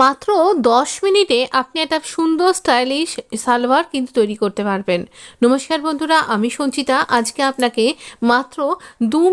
মাত্র ১০ মিনিটে আপনি একটা সুন্দর স্টাইলিশ সালোয়ার কিন্তু তৈরি করতে পারবেন। নমস্কার বন্ধুরা, আমি সঞ্চিতা। আজকে আপনাকে মাত্র ২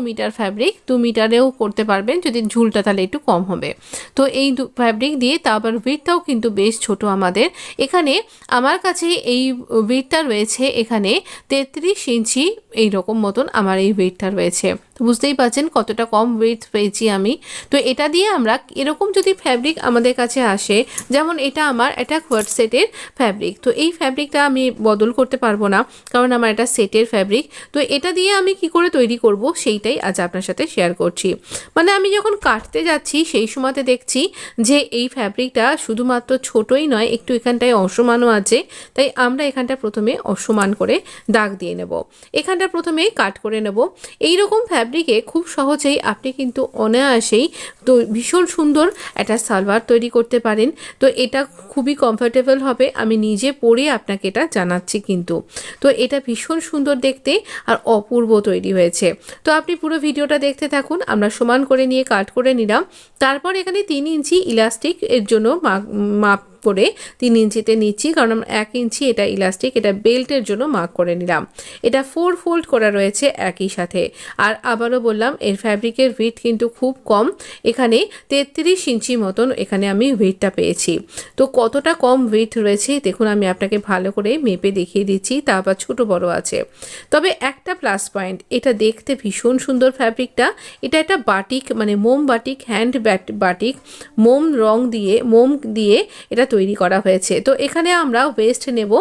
মিটার ফ্যাব্রিক, ২ মিটারেও করতে পারবেন যদি ঝুলটা তাহলে একটু কম হবে। তো এই ফ্যাব্রিক দিয়ে, তারপর উইথটাও কিন্তু বেশ ছোট আমাদের এখানে। আমার কাছে এই উইথটা রয়েছে এখানে ৩৩ ইঞ্চি, এইরকম মতন আমার এই উইথটা রয়েছে। তো বুঝতেই পারছেন কতটা কম উইথ পেয়েছি আমি। তো এটা দিয়ে আমরা এরকম যদি ফ্যাব্রিক আমাদের কাছে আসে, যেমন এটা আমার একটা কোয়ার্ট সেটের ফ্যাব্রিক, তো এই ফ্যাব্রিকটা আমি বদল করতে পারবো না, কারণ আমার এটা সেটের ফ্যাব্রিক। তো এটা দিয়ে আমি কি করে তৈরি করব সেইটাই আজ আপনার সাথে শেয়ার করছি। মানে আমি যখন কাটতে যাচ্ছি সেই সময়তে দেখছি যে এই ফ্যাব্রিকটা শুধুমাত্র ছোটই নয়, একটু এখানটায় অসমানও আছে। তাই আমরা এখানটা প্রথমে অসমান করে দাগ দিয়ে নেব, এখানটা প্রথমে কাট করে নেব। এইরকম ফ্যাব্রিকে খুব সহজেই আপনি কিন্তু অনায়াসেই তো ভীষণ সুন্দর একটা সালোয়ার তৈরি করতে পারেন। তো এটা খুবই কমফোর্টেবল হবে, আমি নিজে পরে আপনাকে এটা জানাচ্ছি কিন্তু। তো এটা ভীষণ সুন্দর দেখতে আর অপূর্ব তৈরি হয়েছে। তো আপনি পুরো ভিডিওটা দেখতে থাকুন। আমরা সমান করে নিয়ে কাট করে নিলাম। তারপর এখানে ৩ ইঞ্চি ইলাস্টিক এর জন্য মাপ করে ৩ ইঞ্চিতে নিচ্ছি, কারণ ১ ইঞ্চি এটা ইলাস্টিক, এটা বেল্টের জন্য মার্ক করে নিলাম। এটা 4 ফোল্ড করা রয়েছে একই সাথে। আর আবারও বললাম, এর ফ্যাব্রিকের উইথ কিন্তু খুব কম, এখানে ৩৩ ইঞ্চি মতন এখানে আমি উইথটা পেয়েছি। তো কতটা কম উইথ রয়েছে দেখুন, আমি আপনাকে ভালো করে মেপে দেখিয়ে দিচ্ছি। তারপর ছোট বড় আছে। তবে একটা প্লাস পয়েন্ট, এটা দেখতে ভীষণ সুন্দর ফ্যাব্রিকটা। এটা একটা বাটিক, মানে মোম বাটিক, হ্যান্ড বাটিক, মোম দিয়ে এটা তৈরি করা হয়েছে। তো এখানে আমরা ওয়েস্ট নেব,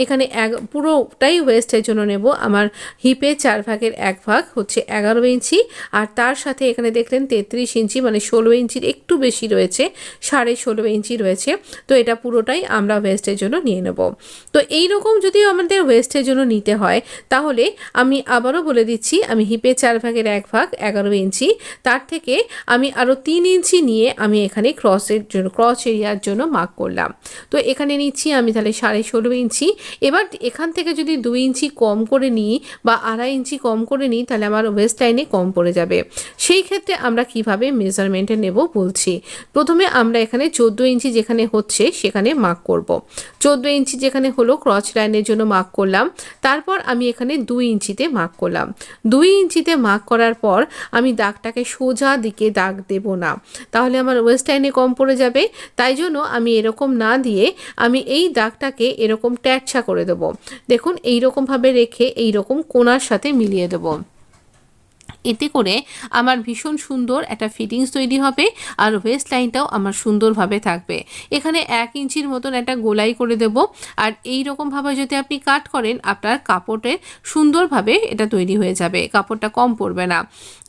এখানে পুরোটাই ওয়েস্টের জন্য নেব। আমার হিপে 4 ভাগের 1 ভাগ হচ্ছে 11 ইঞ্চি, আর তার সাথে এখানে দেখলেন 33 ইঞ্চি, মানে 16 ইঞ্চির একটু বেশি রয়েছে, 16.5 ইঞ্চি রয়েছে। তো এটা পুরোটাই আমরা ওয়েস্টের জন্য নিয়ে নেব। তো এইরকম যদি আমাদের ওয়েস্টের জন্য নিতে হয়, তাহলে আমি আবারও বলে দিচ্ছি, আমি হিপে 4 ভাগের 1 ভাগ 11 ইঞ্চি, তার থেকে আমি আরও 3 ইঞ্চি নিয়ে আমি এখানে ক্রস এরিয়ার জন্য মার্ক করলাম। তো এখানে নিচ্ছি আমি তাহলে 16.5 ইঞ্চি। এবার এখান থেকে যদি 2 ইঞ্চি কম করে নিই বা 2.5 ইঞ্চি কম করে নিই, তাহলে আমার ওয়েস্ট লাইনে কম পড়ে যাবে। সেই ক্ষেত্রে আমরা কিভাবে মেজারমেন্টে নেব বলছি। প্রথমে আমরা এখানে 14 ইঞ্চি যেখানে হচ্ছে সেখানে মার্ক করব। 14 ইঞ্চি যেখানে হলো ক্রস লাইনের জন্য মার্ক করলাম। তারপর আমি এখানে 2 ইঞ্চিতে মার্ক করলাম। 2 ইঞ্চিতে মার্ক করার পর আমি দাগটাকে সোজা দিকে দাগ দেব না, তাহলে আমার ওয়েস্ট লাইনে কম পড়ে যাবে। তাই জন্য আমি এরকম না দিয়ে আমি এই দাগটাকে এরকম ট্যাঁচা করে দেবো। দেখুন এইরকমভাবে রেখে এইরকম কোণার সাথে মিলিয়ে দেবো। এতে করে আমার ভীষণ সুন্দর একটা ফিটিংস তৈরি হবে, আর ওয়েস্ট লাইনটাও আমার সুন্দরভাবে থাকবে। এখানে 1 ইঞ্চির মতন একটা গোলাই করে দেব। আর এই রকমভাবে যদি আপনি কাট করেন, আপনার কাপড়ের সুন্দরভাবে এটা তৈরি হয়ে যাবে, কাপড়টা কম পড়বে না।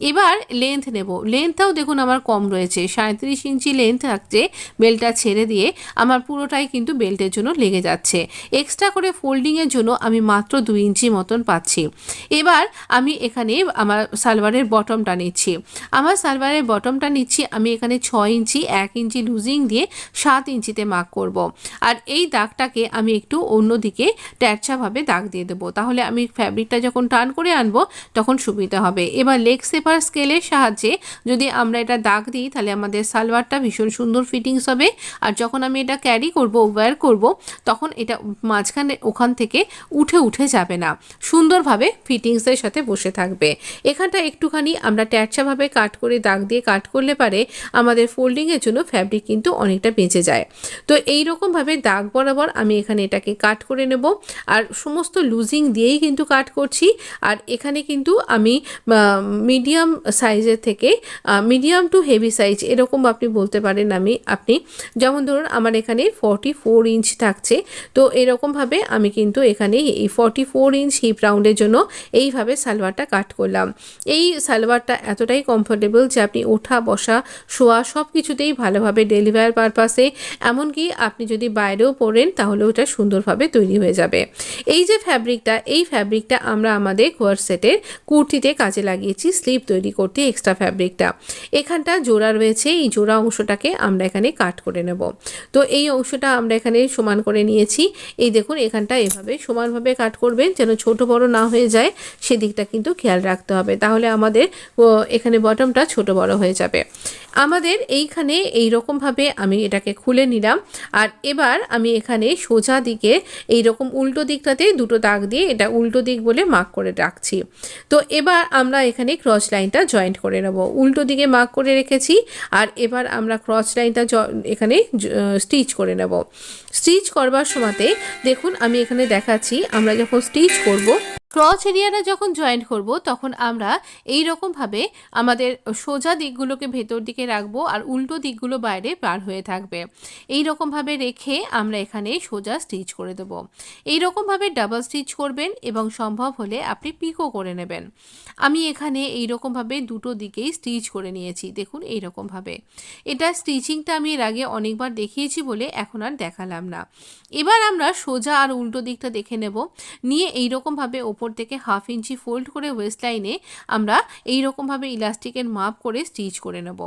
এবার লেন্থ নেব। লেন্থটাও দেখুন আমার কম রয়েছে, 37 ইঞ্চি লেন্থ থাকছে। বেল্টটা ছেড়ে দিয়ে আমার পুরোটাই কিন্তু বেল্টের জন্য লেগে যাচ্ছে। এক্সট্রা করে ফোল্ডিংয়ের জন্য আমি মাত্র 2 ইঞ্চি মতন পাচ্ছি। এবার আমি এখানে আমার সালোয়ারের বটমটা নিচ্ছি। আমার সালোয়ারের বটমটা নিচ্ছি আমি এখানে 6 ইঞ্চি, 1 ইঞ্চি লুজিং দিয়ে 7 ইঞ্চিতে মার্ক করব। আর এই দাগটাকে আমি একটু অন্যদিকে ট্যাঁচাভাবে দাগ দিয়ে দেবো, তাহলে আমি ফ্যাব্রিকটা যখন টার্ন করে আনবো তখন সুবিধা হবে। এবার লেগ সেপার স্কেলের সাহায্যে যদি আমরা এটা দাগ দিই, তাহলে আমাদের সালোয়ারটা ভীষণ সুন্দর ফিটিংস হবে। আর যখন আমি এটা ক্যারি করব, ওয়্যার করব, তখন এটা মাঝখানে ওখান থেকে উঠে যাবে না, সুন্দরভাবে ফিটিংসের সাথে বসে থাকবে। এখানটা একটুখানি আমরা ট্যাঁচাভাবে কাট করে দাগ দিয়ে কাট করলে পারে আমাদের ফোল্ডিংয়ের জন্য ফ্যাব্রিক কিন্তু অনেকটা বেঁচে যায়। তো এই রকমভাবে দাগ বরাবর আমি এখানে এটাকে কাট করে নেব। আর সমস্ত লুজিং দিয়েই কিন্তু কাট করছি। আর এখানে কিন্তু আমি মিডিয়াম সাইজের থেকে মিডিয়াম টু হেভি সাইজ এরকম আপনি বলতে পারেন। আপনি যেমন ধরুন আমার এখানে 44 ইঞ্চ থাকছে, তো এরকমভাবে আমি কিন্তু এখানে এই 44 ইঞ্চ হিপ রাউন্ডের জন্য এইভাবে সালোয়ারটা কাট করলাম। এই সালোয়ারটা এতটাই কমফোর্টেবল যে আপনি ওঠা বসা শোয়া সব কিছুতেই ভালোভাবে ডেলিভার পারপাসে, এমনকি আপনি যদি বাইরেও পরেন তাহলে ওটা সুন্দরভাবে তৈরি হয়ে যাবে। এই যে ফ্যাব্রিকটা, এই ফ্যাব্রিকটা আমরা আমাদের কোয়ার্ট সেটের কুর্তিতে কাজে লাগিয়েছি স্লিভ তৈরি করতে। এক্সট্রা ফ্যাব্রিকটা এখানটা জোড়া রয়েছে, এই জোড়া অংশটাকে আমরা এখানে কাট করে নেব। তো এই অংশটা আমরা এখানে সমান করে নিয়েছি। এই দেখুন এখানটা এভাবে সমানভাবে কাট করবেন, যেন ছোট বড় না হয়ে যায়, সেদিকটা কিন্তু খেয়াল রাখতে হবে, তাহলে আমাদের এখানে বটমটা ছোট বড় হয়ে যাবে। আমাদের এইখানে এই রকমভাবে আমি এটাকে খুলে নিলাম। আর এবার আমি এখানে সোজা দিকে এই রকম উল্টো দিকটাতে দুটো দাগ দিয়ে এটা উল্টো দিক বলে মার্ক করে রাখছি। তো এবার আমরা এখানে ক্রস লাইনটা জয়েন্ট করে নেব। উল্টো দিকে মার্ক করে রেখেছি, আর এবার আমরা ক্রস লাইনটা এখানে স্টিচ করে নেব। স্টিচ করবার সময়তে দেখুন আমি এখানে দেখাচ্ছি, আমরা যখন স্টিচ করব, ক্রচ এরিয়াটা যখন জয়েন্ট করব তখন আমরা এই রকমভাবে আমাদের সোজা দিকগুলোকে ভেতর দিকে রাখবো আর উল্টো দিকগুলো বাইরে বার হয়ে থাকবে। এই রকমভাবে রেখে আমরা এখানে সোজা স্টিচ করে দেবো। এই রকমভাবে ডাবল স্টিচ করবেন এবং সম্ভব হলে আপনি পিকো করে নেবেন। আমি এখানে এই রকমভাবে দুটো দিকেই স্টিচ করে নিয়েছি। দেখুন এই রকমভাবে এটা স্টিচিংটা আমি এর আগে অনেকবার দেখিয়েছি বলে এখন আর দেখালাম না। এবার আমরা সোজা আর উল্টো দিকটা দেখে নেব। নিয়ে এই রকমভাবে ওপর থেকে 1/2 ইঞ্চি ফোল্ড করে ওয়েস্ট লাইনে আমরা এই রকমভাবে ইলাস্টিকের মাপ করে স্টিচ করে নেব।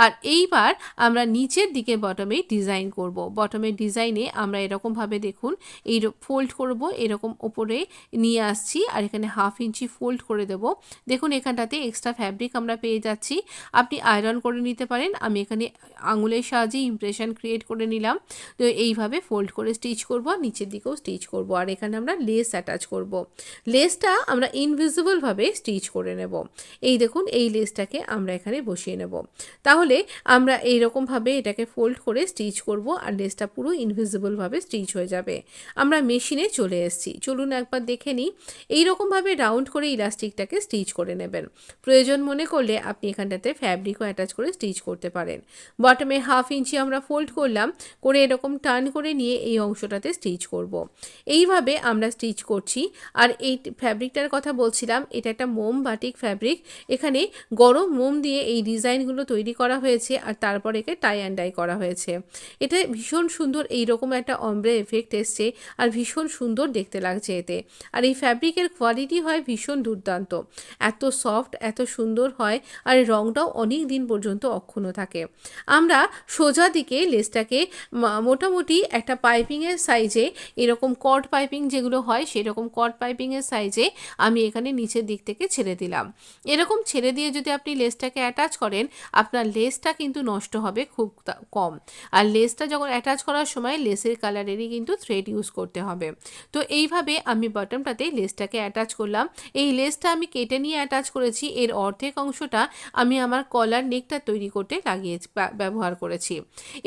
আর এইবার আমরা নিচের দিকে বটমে ডিজাইন করব। বটমের ডিজাইনে আমরা এরকমভাবে দেখুন এই ফোল্ড করব, এরকম ওপরে নিয়ে আসছি আর এখানে 1/2 ইঞ্চি ফোল্ড করে দেব। দেখুন এখানটাতে এক্সট্রা ফ্যাব্রিক আমরা পেয়ে যাচ্ছি। আপনি আয়রন করে নিতে পারেন। আমি এখানে আঙুলের সাহায্যে ইমপ্রেশন ক্রিয়েট করে নিলাম। তো এইভাবে ফোল্ড করে স্টিচ করব, নিচের দিকেও স্টিচ করব। আর এখানে আমরা লেস অ্যাটাচ করব। লেসটা আমরা ইনভিজিবলভাবে স্টিচ করে নেব। এই দেখুন এই লেসটাকে আমরা এখানে বসিয়ে নেব। তাহলে আমরা এই রকমভাবে এটাকে ফোল্ড করে স্টিচ করব আর লেসটা পুরো ইনভিজিবলভাবে স্টিচ হয়ে যাবে। আমরা মেশিনে চলে এসেছি, চলুন একবার দেখে নিই। এই রকমভাবে রাউন্ড করে ইলাস্টিকটাকে স্টিচ করে নেবেন। প্রয়োজন মনে করলে আপনি এখানটাতে ফ্যাব্রিকও অ্যাটাচ করে স্টিচ করতে পারেন। বটমে 1/2 ইঞ্চি আমরা ফোল্ড করলাম, করে এরকম টার্ন করে নিয়ে এই অংশটাতে স্টিচ করব। এইভাবে আমরা স্টিচ করছি। আর এই ফ্যাব্রিকটার কথা বলছিলাম, এটা একটা মোম বাটিক ফ্যাব্রিক। এখানে গরম মোম দিয়ে এই ডিজাইনগুলো তৈরি করা হয়েছে আর তারপর একে টাই অ্যান্ড ডাই করা হয়েছে। এটা ভীষণ সুন্দর, এইরকম একটা অমব্রে এফেক্ট এসছে আর ভীষণ সুন্দর দেখতে লাগছে এতে। আর এই ফ্যাব্রিকের কোয়ালিটি হয় ভীষণ দুর্দান্ত, এত সফট, এত সুন্দর হয় আর রঙটাও অনেক দিন পর্যন্ত অক্ষুণ্ণ থাকে। আমরা সোজা দিকে লেসটাকে মোটামুটি একটা পাইপিংয়ের সাইজে, এরকম কট পাইপিং যেগুলো হয় সেরকম কট পাইপিংয়ের সাইজে আমি এখানে নিচের দিক থেকে ছেড়ে দিলাম। এরকম ছেড়ে দিয়ে যদি আপনি লেসটাকে অ্যাটাচ করেন, আপনার লেসটা কিন্তু নষ্ট হবে খুব কম। আর লেসটা যখন অ্যাটাচ করার সময় লেসের কালারেরই কিন্তু থ্রেড ইউজ করতে হবে। তো এইভাবে আমি বটমটাতে লেসটাকে অ্যাটাচ করলাম। এই লেসটা আমি কেটে নিয়ে অ্যাটাচ করেছি। এর অর্ধেক অংশটা আমি আমার কলার নেকটা তৈরি করতে ব্যবহার করেছি।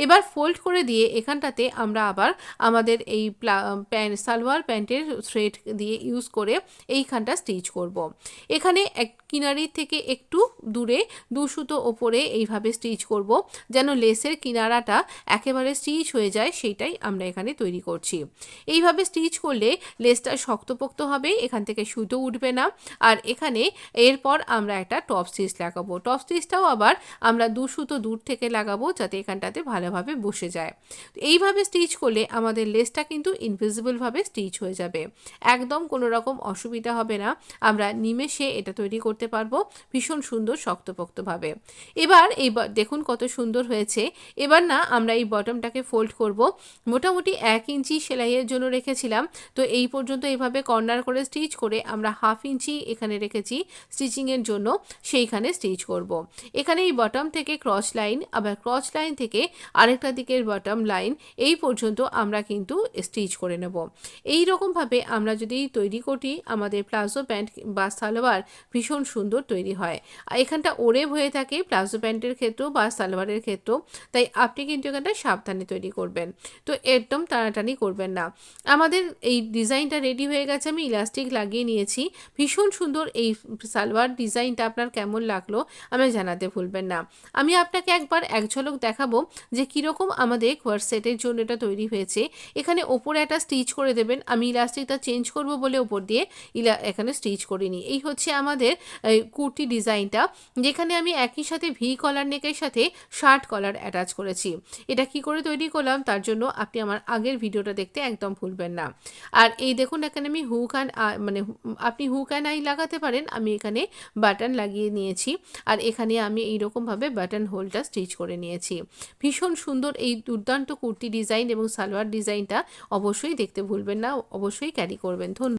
এবার ফোল্ড করে দিয়ে এখানটাতে আমরা আবার আমাদের এই সালোয়ার প্যান্টের থ্রেড দিয়ে ইউজ করে এইখানটা স্টিচ করব। এখানে এক কিনারির থেকে একটু দূরে 2 সুতো ওপরে এইভাবে স্টিচ করব, যেন লেসের কিনারাটা একেবারে স্টিচ হয়ে যায়, সেইটাই আমরা এখানে তৈরি করছি। এইভাবে স্টিচ করলে লেসটা শক্তপোক্ত হবে, এখান থেকে সুতো উঠবে না। আর এখানে এরপর আমরা একটা টপ স্টিচ লাগাবো। টপ স্টিচটাও আবার আমরা 2 সুতো দূর থেকে লাগাবো, যাতে এখানটাতে ভালোভাবে বসে যায়। এইভাবে স্টিচ করলে আমাদের লেসটা কিন্তু ইনভিজিবলভাবে স্টিচ হয়ে যাবে, একদম কোনো রকম অসুবিধা হবে না। আমরা নিমেষে এটা তৈরি করতে পারবো ভীষণ সুন্দর শক্তপোক্তভাবে। এবার দেখুন কত সুন্দর হয়েছে। এবার না আমরা এই বটমটাকে ফোল্ড করব। মোটামুটি 1 ইঞ্চি সেলাইয়ের জন্য রেখেছিলাম, তো এই পর্যন্ত এইভাবে কর্নার করে স্টিচ করে আমরা 1/2 ইঞ্চি এখানে রেখেছি স্টিচিংয়ের জন্য, সেইখানে স্টিচ করব। এখানে এই বটম থেকে ক্রস লাইন, আবার ক্রস লাইন থেকে আরেকটা দিকের বটম লাইন, এই পর্যন্ত আমরা কিন্তু স্টিচ করে নেব। এই রকমভাবে আমরা যদি তৈরি করি, আমাদের প্লাজো প্যান্ট বা সালোয়ার ভীষণ সুন্দর তৈরি হয়। আর এখানটা ওরেভ হয়ে থাকে প্লাজো প্যান্টের ক্ষেত্রেও বা সালোয়ারের ক্ষেত্রেও, তাই আপনি কিন্তু এখানটা সাবধানে তৈরি করবেন। তো একদম টানাটানি করবেন না। আমাদের এই ডিজাইনটা রেডি হয়ে গেছে, আমি ইলাস্টিক লাগিয়ে নিয়েছি। ভীষণ সুন্দর এই সালোয়ার ডিজাইনটা আপনার কেমন লাগলো আমায় জানাতে ভুলবেন না। আমি আপনাকে একবার এক ঝলক দেখাবো যে কীরকম আমাদের কোয়ার্সেটের জন্য এটা তৈরি হয়েছে। এখানে ওপরে একটা স্টিচ করে দেবেন। আমি ইলাস্টিকটা চেঞ্জ করব বলে ওপর দিয়ে এখানে স্টিচ করিনি। এই হচ্ছে আমাদের কুর্তি ডিজাইনটা, যেখানে আমি একই সাথে ভি কলার নেকের সাথে শার্ট কলার অ্যাটাচ করেছি। এটা কি করে তৈরি করলাম তার জন্য আপনি আমার আগের ভিডিওটা দেখতে একদম ভুলবেন না। আর এই দেখুন এখানে আমি আপনি হুক অ্যান্ড আই লাগাতে পারেন, আমি এখানে বাটন লাগিয়ে নিয়েছি। আর এখানে আমি এইরকমভাবে বাটন হোলটা স্টিচ করে নিয়েছি। ভীষণ সুন্দর এই দুর্দান্ত কুর্তি ডিজাইন এবং সালোয়ার ডিজাইনটা অবশ্যই দেখতে ভুলবেন না, অবশ্যই ক্যারি করবেন। ধন্যবাদ।